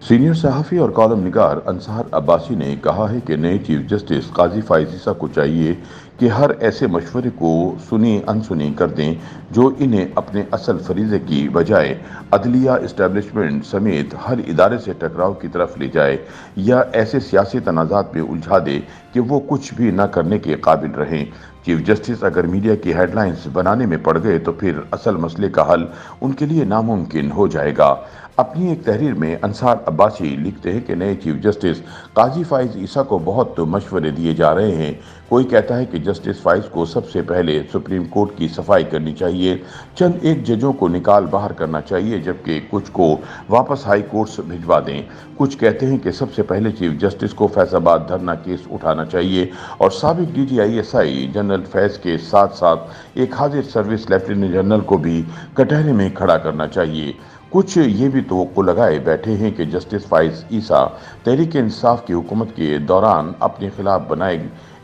Senior सहाफ़ी और column निगार अंसार अब्बासी ने कहा है कि नए चीफ जस्टिस काजी फायज़ ईसा को चाहिए कि हर ऐसे मशवरे को सुनी अनसुनी कर दें जो इन्हें अपने असल फरीज़े की बजाय अदलिया इस्टेब्लिशमेंट समेत हर इदारे से टकराव की तरफ ले जाए या ऐसे सियासी तनाज़ात में उलझा दे कि वो कुछ भी न करने के काबिल रहें। चीफ जस्टिस अगर मीडिया की हेडलाइंस बनाने में पड़ गए तो फिर असल मसले का हल उनके लिए नामुमकिन हो जाएगा। अपनी एक तहरीर में अंसार अब्बासी लिखते हैं कि नए चीफ जस्टिस काजी फायज़ ईसा को बहुत मशवरे दिए जा रहे हैं। कोई कहता है कि जस्टिस फायज़ को सबसे पहले सुप्रीम कोर्ट की सफाई करनी चाहिए, चंद एक जजों को निकाल बाहर करना चाहिए जबकि कुछ को वापस हाई कोर्ट्स भिजवा दें। कुछ कहते हैं कि सबसे पहले चीफ जस्टिस को फैजाबाद धरना केस उठाना चाहिए और साबिक DGISI जनरल फैज़ के साथ साथ एक हाजिर सर्विस लेफ्टिनेंट जनरल को भी कटहरे में खड़ा करना चाहिए। कुछ ये भी तवक्को लगाए बैठे हैं कि जस्टिस फायज़ ईसा तहरीक इंसाफ की हुकूमत के दौरान अपने खिलाफ बनाए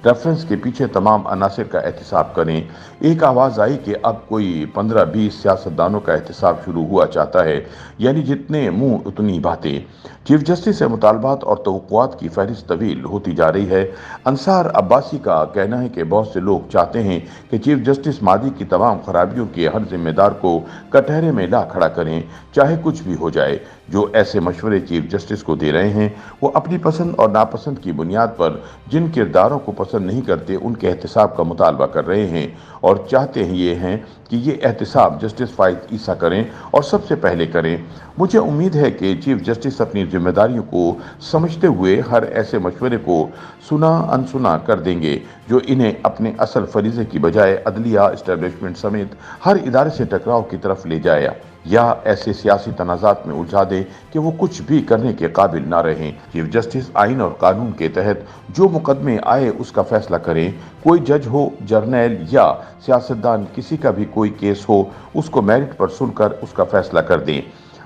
रेफरेंस के पीछे तमाम अनासिर का एहतिसाब करें। एक आवाज़ आई कि अब कोई 15-20 सियासतदानों का एहतिसाब शुरू हुआ चाहता है, यानी जितने मुंह उतनी बातें। चीफ जस्टिस से मुतालबात और तवक्कुआत की फहरिस्त तवील होती जा रही है। अंसार अब्बासी का कहना है कि बहुत से लोग चाहते हैं कि चीफ जस्टिस मादी की तमाम खराबियों के हर जिम्मेदार को कटहरे में ला खड़ा करें, चाहे कुछ भी हो जाए। जो ऐसे मशवरे चीफ जस्टिस को दे रहे हैं वो अपनी पसंद और नापसंद की बुनियाद पर जिन किरदारों को पसंद नहीं करते उनके एहतिसाब का मुतालबा कर रहे हैं और चाहते हैं ये हैं कि ये एहतिसाब जस्टिस फायज़ ईसा करें और सबसे पहले करें। मुझे उम्मीद है कि चीफ जस्टिस अपनी जिम्मेदारियों को समझते हुए हर ऐसे मशवरे को सुना अनसुना कर देंगे जो इन्हें अपने असल फरीज़े की बजाय अदलिया इस्टेब्लिशमेंट समेत हर इदारे से टकराव की तरफ ले जाए या ऐसे सियासी तनाज़ात में उलझा दे कि वो कुछ भी करने के काबिल ना रहें। चीफ जस्टिस आइन और कानून के तहत जो मुकदमे आए उसका फैसला करें। कोई जज हो, जर्नैल या सियासतदान, किसी का भी कोई केस हो, उसको मेरिट पर सुनकर उसका फैसला कर दें।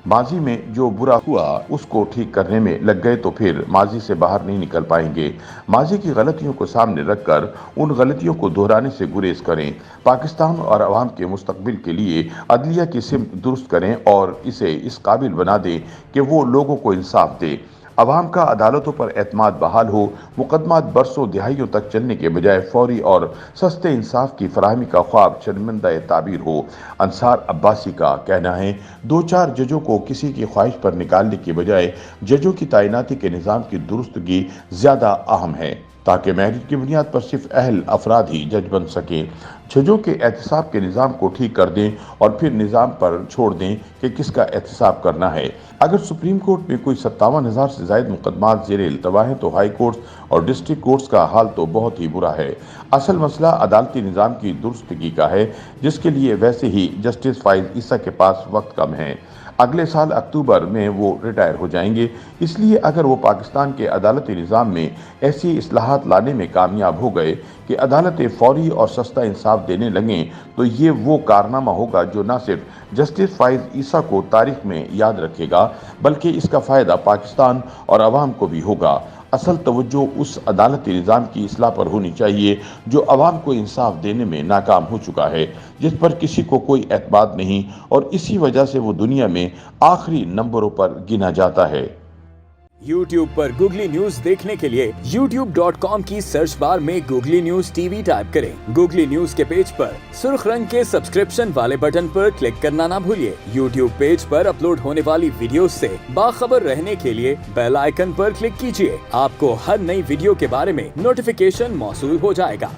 माजी में जो बुरा हुआ उसको ठीक करने में लग गए तो फिर माजी से बाहर नहीं निकल पाएंगे। माजी की गलतियों को सामने रखकर उन गलतियों को दोहराने से गुरेज करें। पाकिस्तान और अवाम के मुस्तकबिल के लिए अदलिया की सिमत दुरुस्त करें और इसे इस काबिल बना दें कि वो लोगों को इंसाफ दे। अवाम का अदालतों पर एतमाद बहाल हो, मुकदमात बरसों दिहाइयों तक चलने के बजाय फौरी और सस्ते इंसाफ की फराहमी का ख्वाब शर्मिंदा ताबीर हो। अंसार अब्बासी का कहना है 2-4 जजों को किसी की ख्वाहिश पर निकालने के बजाय जजों की तैनाती के निज़ाम की दुरुस्तगी ज़्यादा अहम है ताकि मेरिट की बुनियाद पर सिर्फ अहल अफराद ही जज बन सकें। जजों के एहतिसाब के निज़ाम को ठीक कर दें और फिर निज़ाम पर छोड़ दें कि किसका एहतिसाब करना है। अगर सुप्रीम कोर्ट में कोई 57,000 से ज़ायद मुकदमात ज़ेर इल्तवा हैं तो हाई कोर्ट्स और डिस्ट्रिक्ट कोर्ट्स का हाल तो बहुत ही बुरा है। असल मसला अदालती निज़ाम की दुरुस्तगी का है जिसके लिए वैसे ही जस्टिस फायज़ ईसा के पास वक्त कम है। अगले साल अक्टूबर में वो रिटायर हो जाएंगे, इसलिए अगर वो पाकिस्तान के अदालती निज़ाम में ऐसी इस्लाहात लाने में कामयाब हो गए कि अदालतें फौरी और सस्ता इंसाफ देने लगें तो ये वो कारनामा होगा जो न सिर्फ जस्टिस फायज़ ईसा को तारीख में याद रखेगा बल्कि इसका फ़ायदा पाकिस्तान और अवाम को भी होगा। असल तवज्जो उस अदालती निज़ाम की इस्लाह पर होनी चाहिए जो अवाम को इंसाफ देने में नाकाम हो चुका है, जिस पर किसी को कोई एतमाद नहीं और इसी वजह से वो दुनिया में आखिरी नंबरों पर गिना जाता है। YouTube पर गूगली न्यूज देखने के लिए youtube.com की सर्च बार में गूगली न्यूज TV टाइप करें। गूगली न्यूज के पेज पर सुर्ख रंग के सब्सक्रिप्शन वाले बटन पर क्लिक करना ना भूलिए। YouTube पेज पर अपलोड होने वाली वीडियोस से बाखबर रहने के लिए बेल आइकन पर क्लिक कीजिए। आपको हर नई वीडियो के बारे में नोटिफिकेशन मौसूल हो जाएगा।